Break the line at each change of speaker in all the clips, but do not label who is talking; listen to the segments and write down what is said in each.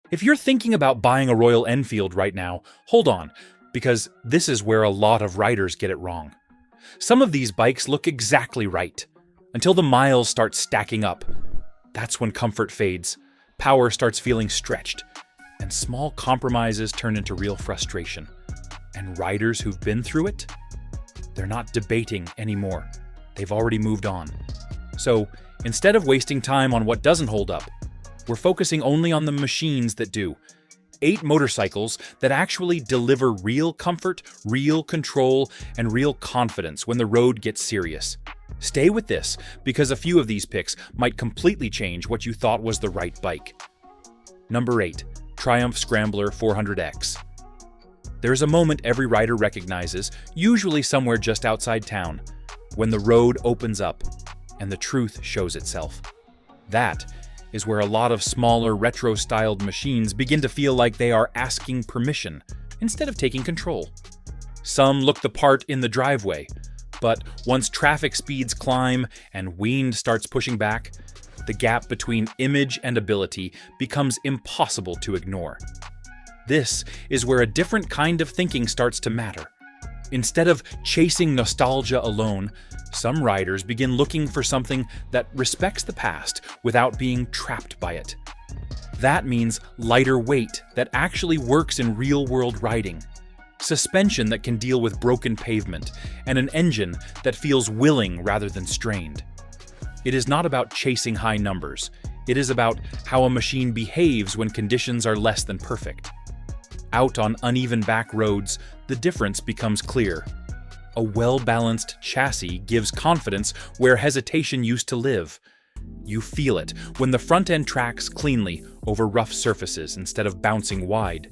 If you're thinking about buying a Royal Enfield right now, hold on, because this is where a lot of riders get it wrong. Some of these bikes look exactly right, until the miles start stacking up. That's when comfort fades, power starts feeling stretched, and small compromises turn into real frustration. And riders who've been through it, they're not debating anymore. They've already moved on. So, instead of wasting time on what doesn't hold up, we're focusing only on the machines that do. 8 motorcycles that actually deliver real comfort, real control, and real confidence when the road gets serious. Stay with this, because a few of these picks might completely change what you thought was the right bike. Number 8. Triumph Scrambler 400X. There's a moment every rider recognizes, usually somewhere just outside town, when the road opens up and the truth shows itself. That is where a lot of smaller retro-styled machines begin to feel like they are asking permission instead of taking control. Some look the part in the driveway, but once traffic speeds climb and wind starts pushing back, the gap between image and ability becomes impossible to ignore. This is where a different kind of thinking starts to matter. Instead of chasing nostalgia alone, some riders begin looking for something that respects the past without being trapped by it. That means lighter weight that actually works in real-world riding, suspension that can deal with broken pavement, and an engine that feels willing rather than strained. It is not about chasing high numbers. It is about how a machine behaves when conditions are less than perfect. Out on uneven back roads, the difference becomes clear. A well-balanced chassis gives confidence where hesitation used to live. You feel it when the front end tracks cleanly over rough surfaces instead of bouncing wide.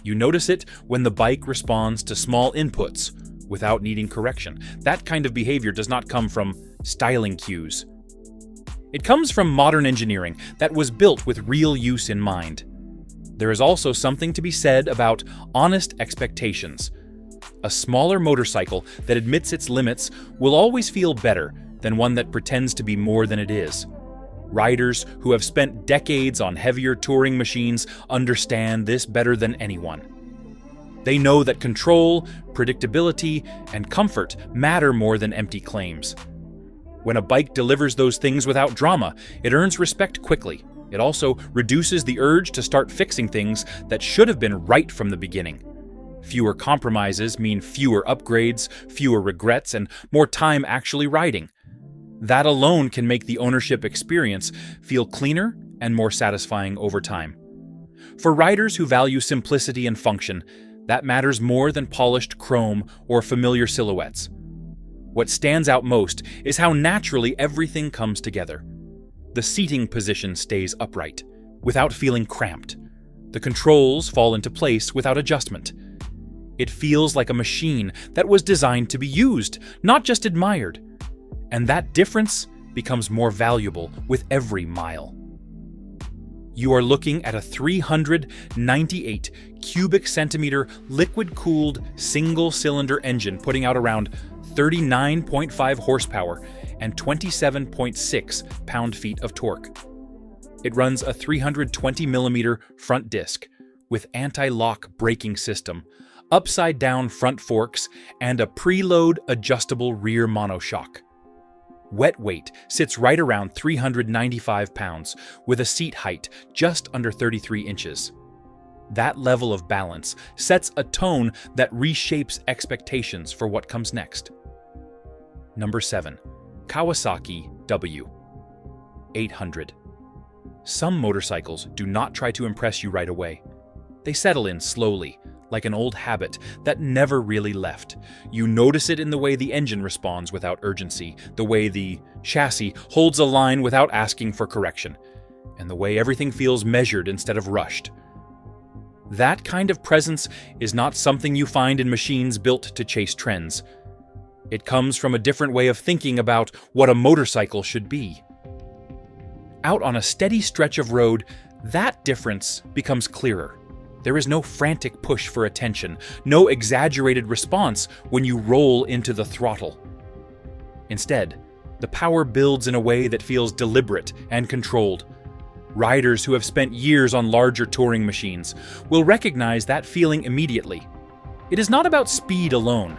You notice it when the bike responds to small inputs without needing correction. That kind of behavior does not come from styling cues. It comes from modern engineering that was built with real use in mind. There is also something to be said about honest expectations. A smaller motorcycle that admits its limits will always feel better than one that pretends to be more than it is. Riders who have spent decades on heavier touring machines understand this better than anyone. They know that control, predictability, and comfort matter more than empty claims. When a bike delivers those things without drama, it earns respect quickly. It also reduces the urge to start fixing things that should have been right from the beginning. Fewer compromises mean fewer upgrades, fewer regrets, and more time actually riding. That alone can make the ownership experience feel cleaner and more satisfying over time. For riders who value simplicity and function, that matters more than polished chrome or familiar silhouettes. What stands out most is how naturally everything comes together. The seating position stays upright, without feeling cramped. The controls fall into place without adjustment. It feels like a machine that was designed to be used, not just admired. And that difference becomes more valuable with every mile. You are looking at a 398 cubic centimeter liquid-cooled single-cylinder engine putting out around 39.5 horsepower and 27.6 pound-feet of torque. It runs a 320mm front disc with anti-lock braking system, upside-down front forks, and a preload adjustable rear monoshock. Wet weight sits right around 395 pounds, with a seat height just under 33 inches. That level of balance sets a tone that reshapes expectations for what comes next. Number 7. Kawasaki W800. Some motorcycles do not try to impress you right away. They settle in slowly, like an old habit that never really left. You notice it in the way the engine responds without urgency, the way the chassis holds a line without asking for correction, and the way everything feels measured instead of rushed. That kind of presence is not something you find in machines built to chase trends. It comes from a different way of thinking about what a motorcycle should be. Out on a steady stretch of road, that difference becomes clearer. There is no frantic push for attention, no exaggerated response when you roll into the throttle. Instead, the power builds in a way that feels deliberate and controlled. Riders who have spent years on larger touring machines will recognize that feeling immediately. It is not about speed alone.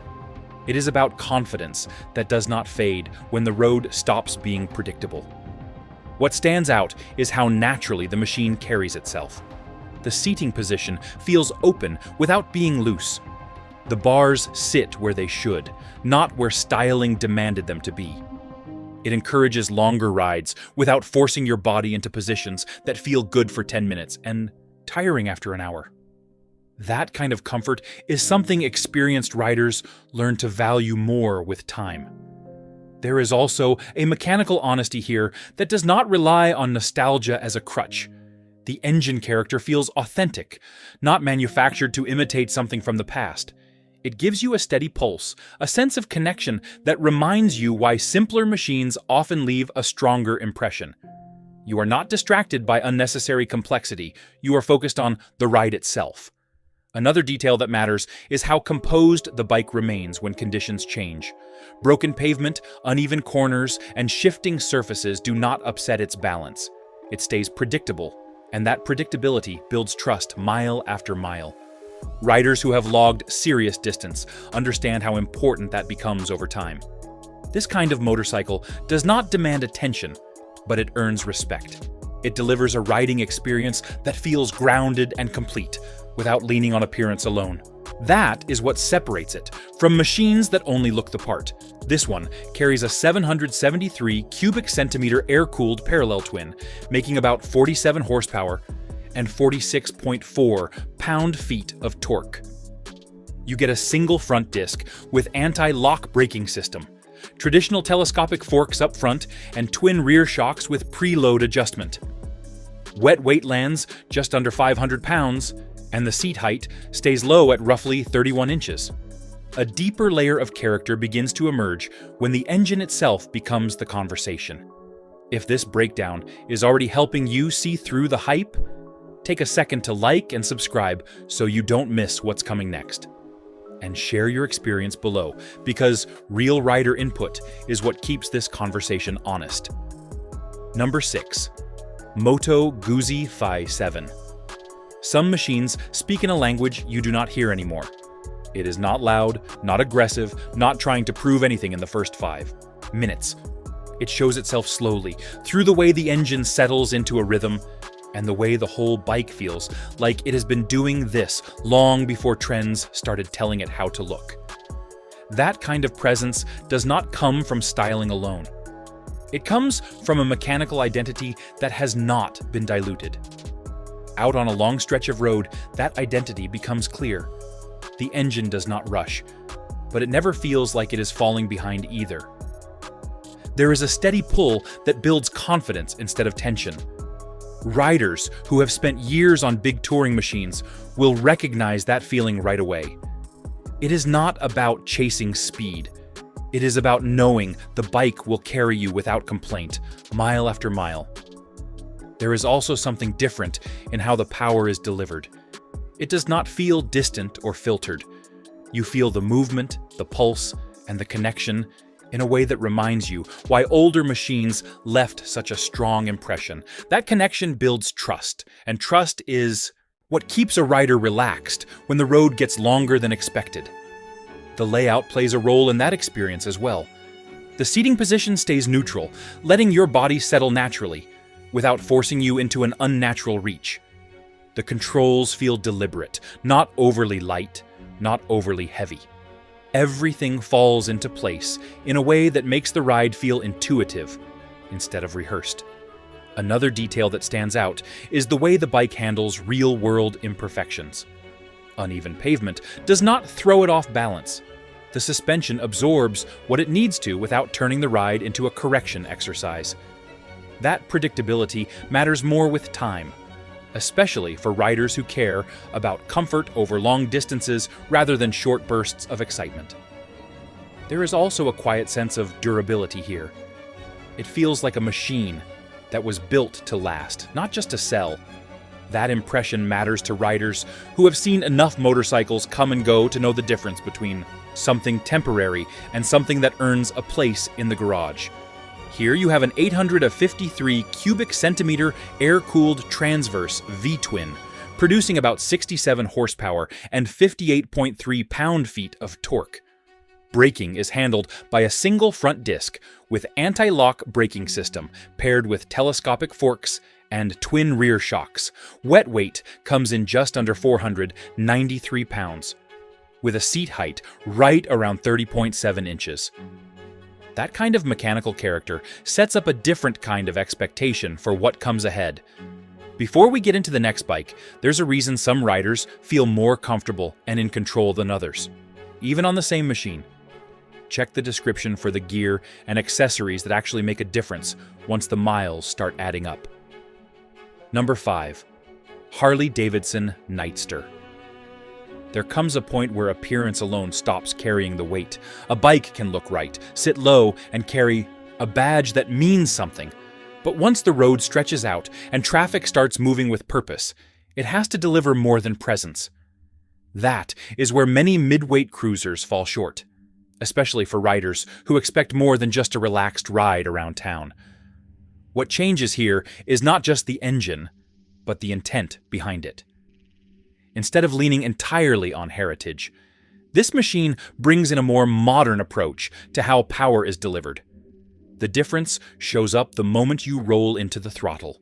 It is about confidence that does not fade when the road stops being predictable. What stands out is how naturally the machine carries itself. The seating position feels open without being loose. The bars sit where they should, not where styling demanded them to be. It encourages longer rides without forcing your body into positions that feel good for 10 minutes and tiring after an hour. That kind of comfort is something experienced riders learn to value more with time. There is also a mechanical honesty here that does not rely on nostalgia as a crutch. The engine character feels authentic, not manufactured to imitate something from the past. It gives you a steady pulse, a sense of connection that reminds you why simpler machines often leave a stronger impression. You are not distracted by unnecessary complexity. You are focused on the ride itself. Another detail that matters is how composed the bike remains when conditions change. Broken pavement, uneven corners, and shifting surfaces do not upset its balance. It stays predictable, and that predictability builds trust mile after mile. Riders who have logged serious distance understand how important that becomes over time. This kind of motorcycle does not demand attention, but it earns respect. It delivers a riding experience that feels grounded and complete, without leaning on appearance alone. That is what separates it from machines that only look the part. This one carries a 773 cubic centimeter air-cooled parallel twin, making about 47 horsepower and 46.4 pound-feet of torque. You get a single front disc with anti-lock braking system, traditional telescopic forks up front, and twin rear shocks with preload adjustment. Wet weight lands just under 500 pounds, and the seat height stays low at roughly 31 inches. A deeper layer of character begins to emerge when the engine itself becomes the conversation. If this breakdown is already helping you see through the hype, take a second to like and subscribe so you don't miss what's coming next. And share your experience below, because real rider input is what keeps this conversation honest. Number 6. Moto Guzzi V7. Some machines speak in a language you do not hear anymore. It is not loud, not aggressive, not trying to prove anything in the first 5 minutes. It shows itself slowly, through the way the engine settles into a rhythm, and the way the whole bike feels like it has been doing this long before trends started telling it how to look. That kind of presence does not come from styling alone. It comes from a mechanical identity that has not been diluted. Out on a long stretch of road, that identity becomes clear. The engine does not rush, but it never feels like it is falling behind either. There is a steady pull that builds confidence instead of tension. Riders who have spent years on big touring machines will recognize that feeling right away. It is not about chasing speed. It is about knowing the bike will carry you without complaint, mile after mile. There is also something different in how the power is delivered. It does not feel distant or filtered. You feel the movement, the pulse, and the connection in a way that reminds you why older machines left such a strong impression. That connection builds trust, and trust is what keeps a rider relaxed when the road gets longer than expected. The layout plays a role in that experience as well. The seating position stays neutral, letting your body settle naturally, without forcing you into an unnatural reach. The controls feel deliberate, not overly light, not overly heavy. Everything falls into place in a way that makes the ride feel intuitive instead of rehearsed. Another detail that stands out is the way the bike handles real-world imperfections. Uneven pavement does not throw it off balance. The suspension absorbs what it needs to without turning the ride into a correction exercise. That predictability matters more with time, especially for riders who care about comfort over long distances rather than short bursts of excitement. There is also a quiet sense of durability here. It feels like a machine that was built to last, not just to sell. That impression matters to riders who have seen enough motorcycles come and go to know the difference between something temporary and something that earns a place in the garage. Here you have an 853 cubic centimeter air-cooled transverse V-twin, producing about 67 horsepower and 58.3 pound-feet of torque. Braking is handled by a single front disc with anti-lock braking system paired with telescopic forks and twin rear shocks. Wet weight comes in just under 493 pounds, with a seat height right around 30.7 inches. That kind of mechanical character sets up a different kind of expectation for what comes ahead. Before we get into the next bike, there's a reason some riders feel more comfortable and in control than others, even on the same machine. Check the description for the gear and accessories that actually make a difference once the miles start adding up. Number 5. Harley-Davidson Nightster. There comes a point where appearance alone stops carrying the weight. A bike can look right, sit low, and carry a badge that means something. But once the road stretches out and traffic starts moving with purpose, it has to deliver more than presence. That is where many mid-weight cruisers fall short, especially for riders who expect more than just a relaxed ride around town. What changes here is not just the engine, but the intent behind it. Instead of leaning entirely on heritage, this machine brings in a more modern approach to how power is delivered. The difference shows up the moment you roll into the throttle.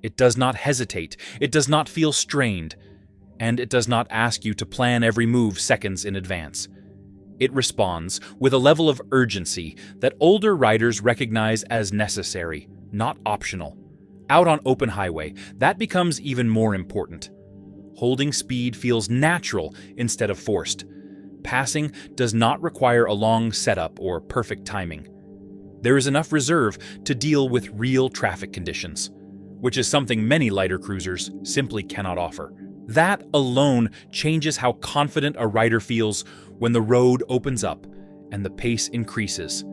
It does not hesitate, it does not feel strained, and it does not ask you to plan every move seconds in advance. It responds with a level of urgency that older riders recognize as necessary, not optional. Out on open highway, that becomes even more important. Holding speed feels natural instead of forced. Passing does not require a long setup or perfect timing. There is enough reserve to deal with real traffic conditions, which is something many lighter cruisers simply cannot offer. That alone changes how confident a rider feels when the road opens up and the pace increases.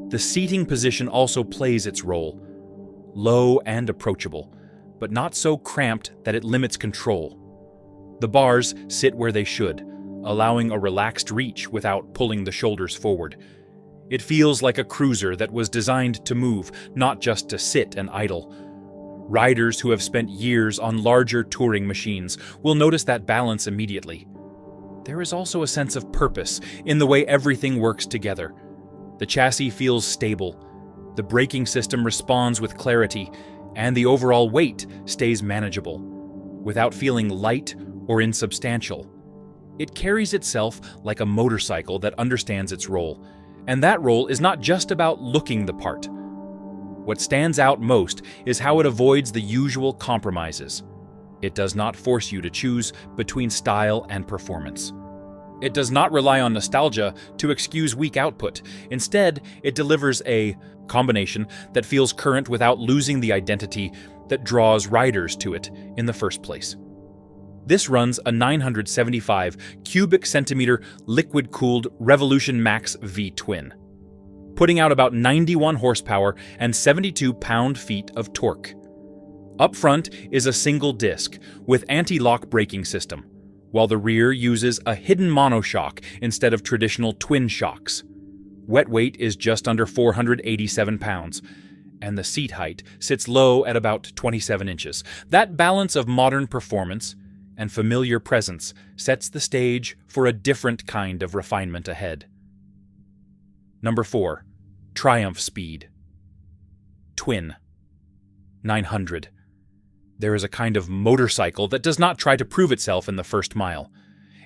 The seating position also plays its role. Low and approachable, but not so cramped that it limits control. The bars sit where they should, allowing a relaxed reach without pulling the shoulders forward. It feels like a cruiser that was designed to move, not just to sit and idle. Riders who have spent years on larger touring machines will notice that balance immediately. There is also a sense of purpose in the way everything works together. The chassis feels stable, the braking system responds with clarity, and the overall weight stays manageable, without feeling light or insubstantial. It carries itself like a motorcycle that understands its role, and that role is not just about looking the part. What stands out most is how it avoids the usual compromises. It does not force you to choose between style and performance. It does not rely on nostalgia to excuse weak output. Instead, it delivers a combination that feels current without losing the identity that draws riders to it in the first place. This runs a 975 cubic centimeter liquid-cooled Revolution Max V-twin, putting out about 91 horsepower and 72 pound-feet of torque. Up front is a single disc with anti-lock braking system, while the rear uses a hidden monoshock instead of traditional twin shocks. Wet weight is just under 487 pounds, and the seat height sits low at about 27 inches. That balance of modern performance and familiar presence sets the stage for a different kind of refinement ahead. Number 4. Triumph Speed. Twin. 900. There is a kind of motorcycle that does not try to prove itself in the first mile.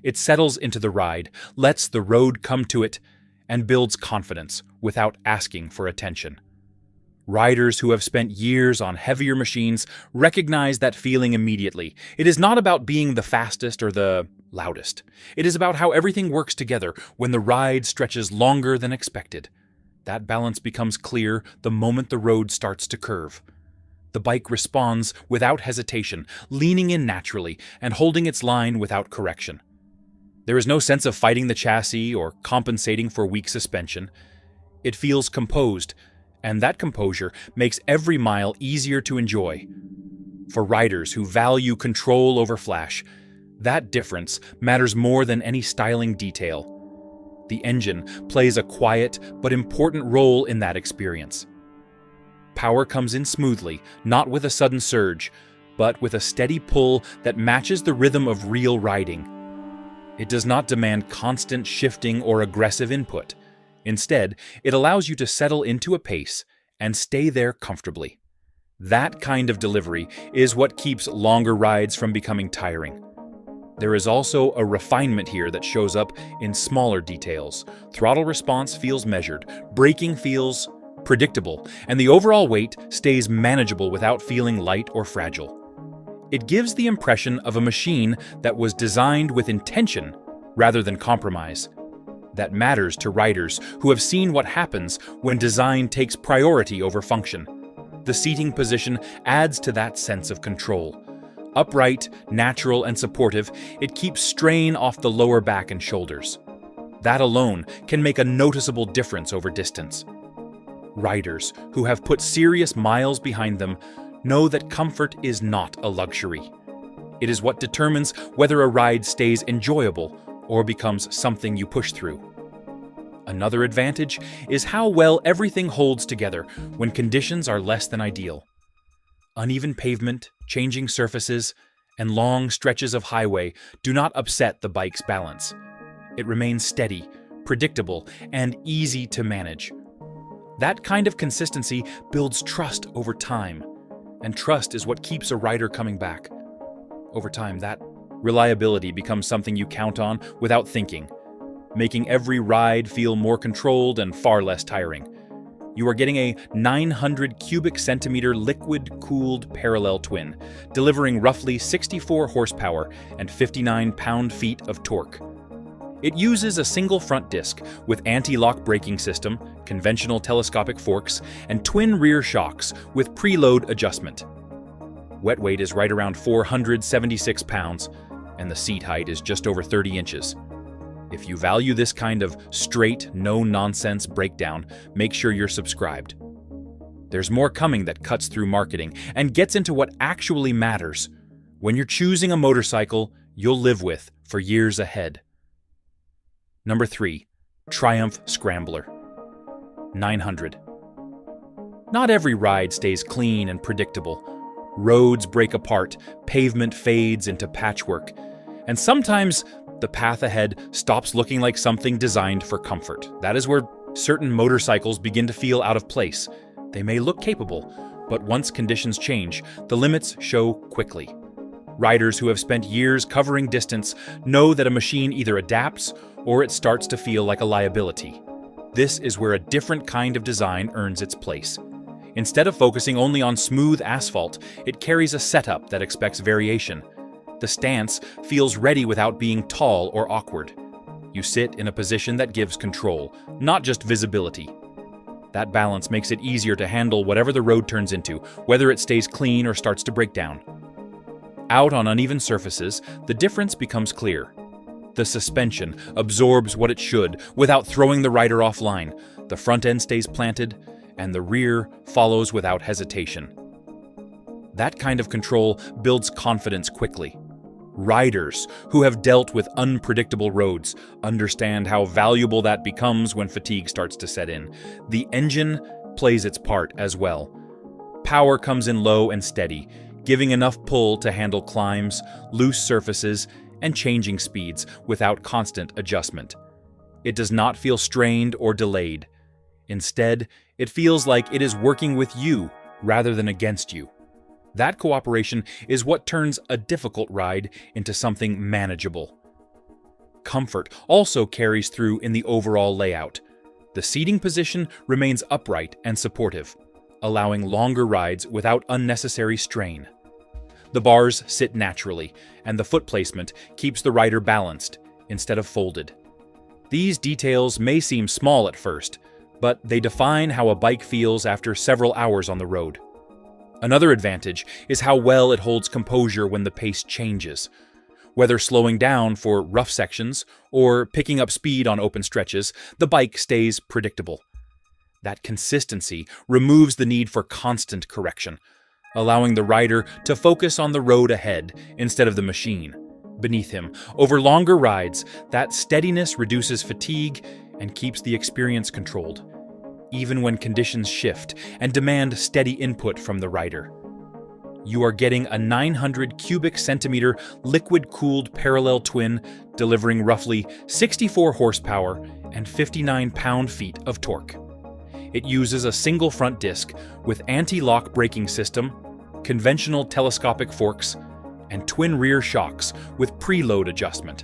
It settles into the ride, lets the road come to it, and builds confidence without asking for attention. Riders who have spent years on heavier machines recognize that feeling immediately. It is not about being the fastest or the loudest. It is about how everything works together when the ride stretches longer than expected. That balance becomes clear the moment the road starts to curve. The bike responds without hesitation, leaning in naturally and holding its line without correction. There is no sense of fighting the chassis or compensating for weak suspension. It feels composed, and that composure makes every mile easier to enjoy. For riders who value control over flash, that difference matters more than any styling detail. The engine plays a quiet but important role in that experience. Power comes in smoothly, not with a sudden surge, but with a steady pull that matches the rhythm of real riding. It does not demand constant shifting or aggressive input. Instead, it allows you to settle into a pace and stay there comfortably. That kind of delivery is what keeps longer rides from becoming tiring. There is also a refinement here that shows up in smaller details. Throttle response feels measured, braking feels predictable, and the overall weight stays manageable without feeling light or fragile. It gives the impression of a machine that was designed with intention rather than compromise. That matters to riders who have seen what happens when design takes priority over function. The seating position adds to that sense of control. Upright, natural, and supportive, it keeps strain off the lower back and shoulders. That alone can make a noticeable difference over distance. Riders who have put serious miles behind them know that comfort is not a luxury. It is what determines whether a ride stays enjoyable or becomes something you push through. Another advantage is how well everything holds together when conditions are less than ideal. Uneven pavement, changing surfaces, and long stretches of highway do not upset the bike's balance. It remains steady, predictable, and easy to manage. That kind of consistency builds trust over time, and trust is what keeps a rider coming back. Over time, that reliability becomes something you count on without thinking, making every ride feel more controlled and far less tiring. You are getting a 900 cubic centimeter liquid-cooled parallel twin, delivering roughly 64 horsepower and 59 pound-feet of torque. It uses a single front disc with anti-lock braking system, conventional telescopic forks, and twin rear shocks with preload adjustment. Wet weight is right around 476 pounds, and the seat height is just over 30 inches. If you value this kind of straight, no-nonsense breakdown, make sure you're subscribed. There's more coming that cuts through marketing and gets into what actually matters when you're choosing a motorcycle you'll live with for years ahead. Number 3. Triumph Scrambler 900. Not every ride stays clean and predictable. Roads break apart, pavement fades into patchwork, and sometimes the path ahead stops looking like something designed for comfort. That is where certain motorcycles begin to feel out of place. They may look capable, but once conditions change, the limits show quickly. Riders who have spent years covering distance know that a machine either adapts or it starts to feel like a liability. This is where a different kind of design earns its place. Instead of focusing only on smooth asphalt, it carries a setup that expects variation. The stance feels ready without being tall or awkward. You sit in a position that gives control, not just visibility. That balance makes it easier to handle whatever the road turns into, whether it stays clean or starts to break down. Out on uneven surfaces, the difference becomes clear. The suspension absorbs what it should without throwing the rider offline. The front end stays planted, and the rear follows without hesitation. That kind of control builds confidence quickly. Riders who have dealt with unpredictable roads understand how valuable that becomes when fatigue starts to set in. The engine plays its part as well. Power comes in low and steady, giving enough pull to handle climbs, loose surfaces, and changing speeds without constant adjustment. It does not feel strained or delayed. Instead, it feels like it is working with you rather than against you. That cooperation is what turns a difficult ride into something manageable. Comfort also carries through in the overall layout. The seating position remains upright and supportive, allowing longer rides without unnecessary strain. The bars sit naturally, and the foot placement keeps the rider balanced instead of folded. These details may seem small at first, but they define how a bike feels after several hours on the road. Another advantage is how well it holds composure when the pace changes. Whether slowing down for rough sections or picking up speed on open stretches, the bike stays predictable. That consistency removes the need for constant correction, allowing the rider to focus on the road ahead instead of the machine beneath him. Over longer rides, that steadiness reduces fatigue and keeps the experience controlled. even when conditions shift and demand steady input from the rider. You are getting a 900 cubic centimeter liquid-cooled parallel twin delivering roughly 64 horsepower and 59 pound-feet of torque. It uses a single front disc with anti-lock braking system, conventional telescopic forks, and twin rear shocks with preload adjustment.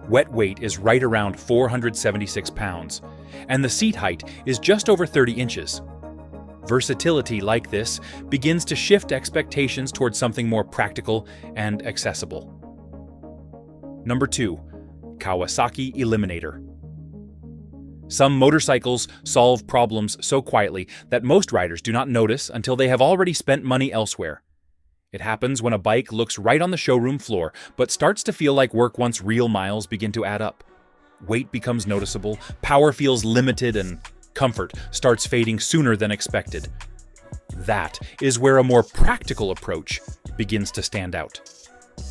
Wet weight is right around 476 pounds, and the seat height is just over 30 inches. Versatility like this begins to shift expectations towards something more practical and accessible. Number 2. Kawasaki Eliminator. Some motorcycles solve problems so quietly that most riders do not notice until they have already spent money elsewhere. It happens when a bike looks right on the showroom floor, but starts to feel like work once real miles begin to add up. Weight becomes noticeable, power feels limited, and comfort starts fading sooner than expected. That is where a more practical approach begins to stand out.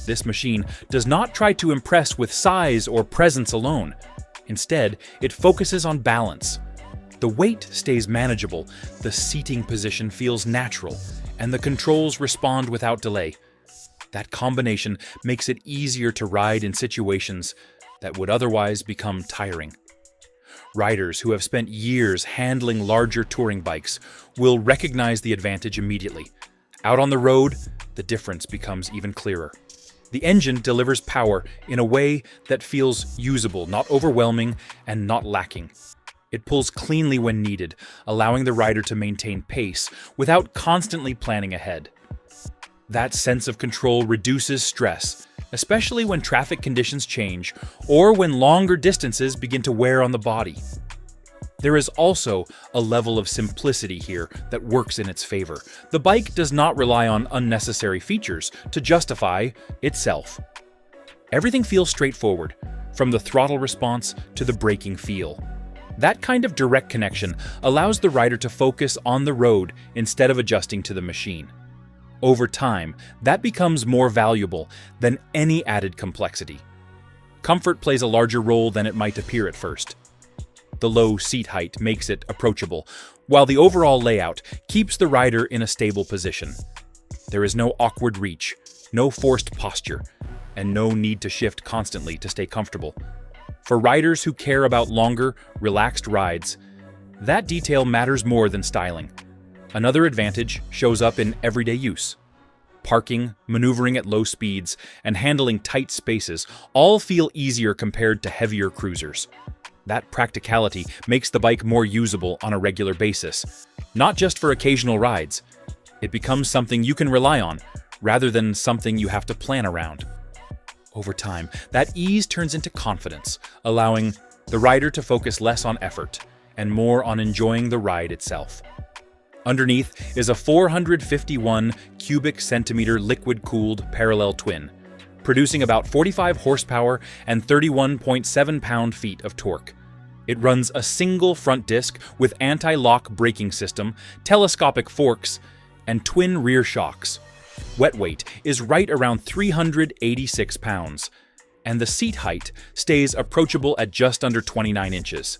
This machine does not try to impress with size or presence alone. Instead, it focuses on balance. The weight stays manageable, the seating position feels natural, and the controls respond without delay. That combination makes it easier to ride in situations that would otherwise become tiring. Riders who have spent years handling larger touring bikes will recognize the advantage immediately. Out on the road, the difference becomes even clearer. The engine delivers power in a way that feels usable, not overwhelming, and not lacking. It pulls cleanly when needed, allowing the rider to maintain pace without constantly planning ahead. That sense of control reduces stress, especially when traffic conditions change or when longer distances begin to wear on the body. There is also a level of simplicity here that works in its favor. The bike does not rely on unnecessary features to justify itself. Everything feels straightforward, from the throttle response to the braking feel. That kind of direct connection allows the rider to focus on the road instead of adjusting to the machine. Over time, that becomes more valuable than any added complexity. Comfort plays a larger role than it might appear at first. The low seat height makes it approachable, while the overall layout keeps the rider in a stable position. There is no awkward reach, no forced posture, and no need to shift constantly to stay comfortable. For riders who care about longer, relaxed rides, that detail matters more than styling. Another advantage shows up in everyday use. Parking, maneuvering at low speeds, and handling tight spaces all feel easier compared to heavier cruisers. That practicality makes the bike more usable on a regular basis, not just for occasional rides. It becomes something you can rely on, rather than something you have to plan around. Over time, that ease turns into confidence, allowing the rider to focus less on effort and more on enjoying the ride itself. Underneath is a 451 cubic centimeter liquid-cooled parallel twin, producing about 45 horsepower and 31.7 pound-feet of torque. It runs a single front disc with anti-lock braking system, telescopic forks, and twin rear shocks. Wet weight is right around 386 pounds, and the seat height stays approachable at just under 29 inches.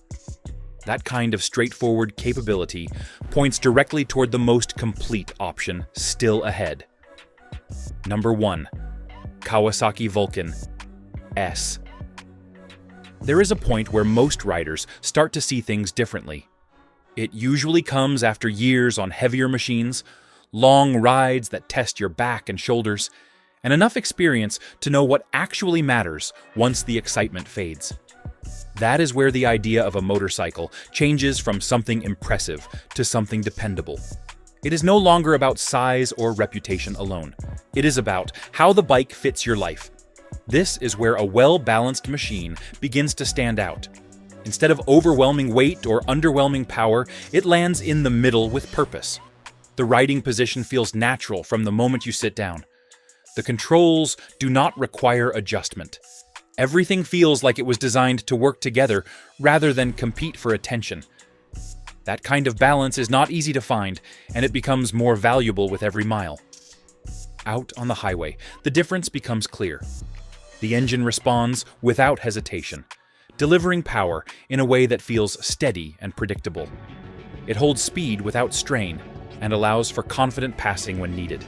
That kind of straightforward capability points directly toward the most complete option still ahead. Number 1. Kawasaki Vulcan S. There is a point where most riders start to see things differently. It usually comes after years on heavier machines, long rides that test your back and shoulders, and enough experience to know what actually matters once the excitement fades. That is where the idea of a motorcycle changes from something impressive to something dependable. It is no longer about size or reputation alone. It is about how the bike fits your life. This is where a well-balanced machine begins to stand out. Instead of overwhelming weight or underwhelming power, it lands in the middle with purpose. The riding position feels natural from the moment you sit down. The controls do not require adjustment. Everything feels like it was designed to work together rather than compete for attention. That kind of balance is not easy to find, and it becomes more valuable with every mile. Out on the highway, the difference becomes clear. The engine responds without hesitation, delivering power in a way that feels steady and predictable. It holds speed without strain and allows for confident passing when needed.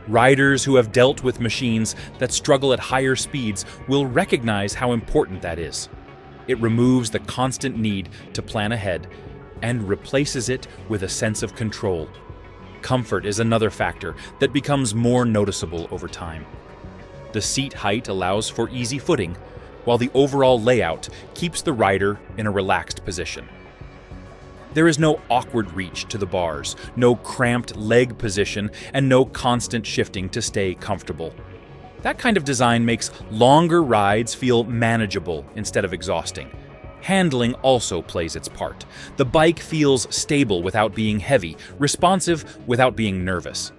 Riders who have dealt with machines that struggle at higher speeds will recognize how important that is. It removes the constant need to plan ahead and replaces it with a sense of control. Comfort is another factor that becomes more noticeable over time. The seat height allows for easy footing, while the overall layout keeps the rider in a relaxed position. There is no awkward reach to the bars, no cramped leg position, and no constant shifting to stay comfortable. That kind of design makes longer rides feel manageable instead of exhausting. Handling also plays its part. The bike feels stable without being heavy, responsive without being nervous.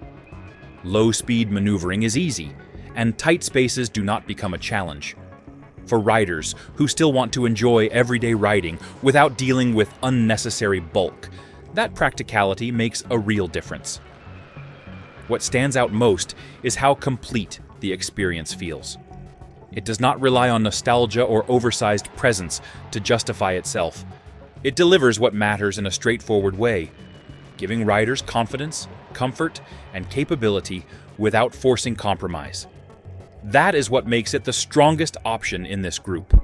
Low-speed maneuvering is easy, and tight spaces do not become a challenge. For riders who still want to enjoy everyday riding without dealing with unnecessary bulk, that practicality makes a real difference. What stands out most is how complete the experience feels. It does not rely on nostalgia or oversized presence to justify itself. It delivers what matters in a straightforward way, giving riders confidence, comfort, and capability without forcing compromise. That is what makes it the strongest option in this group.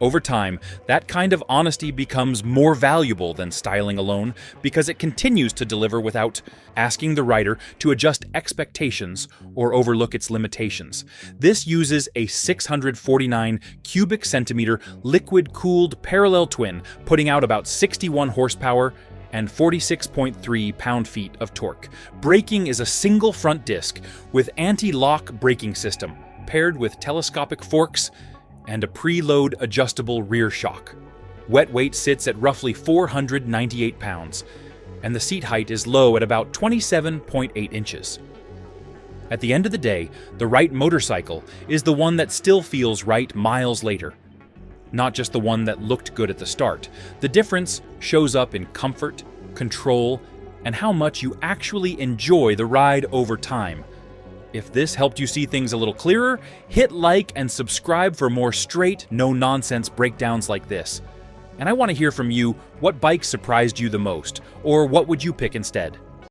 Over time, that kind of honesty becomes more valuable than styling alone because it continues to deliver without asking the rider to adjust expectations or overlook its limitations. This uses a 649 cubic centimeter liquid-cooled parallel twin, putting out about 61 horsepower and 46.3 pound-feet of torque. Braking is a single front disc with anti-lock braking system, paired with telescopic forks and a preload adjustable rear shock. Wet weight sits at roughly 498 pounds, and the seat height is low at about 27.8 inches. At the end of the day, the right motorcycle is the one that still feels right miles later. Not just the one that looked good at the start. The difference shows up in comfort, control, and how much you actually enjoy the ride over time. If this helped you see things a little clearer, hit like and subscribe for more straight, no-nonsense breakdowns like this. And I want to hear from you, what bike surprised you the most, or what would you pick instead?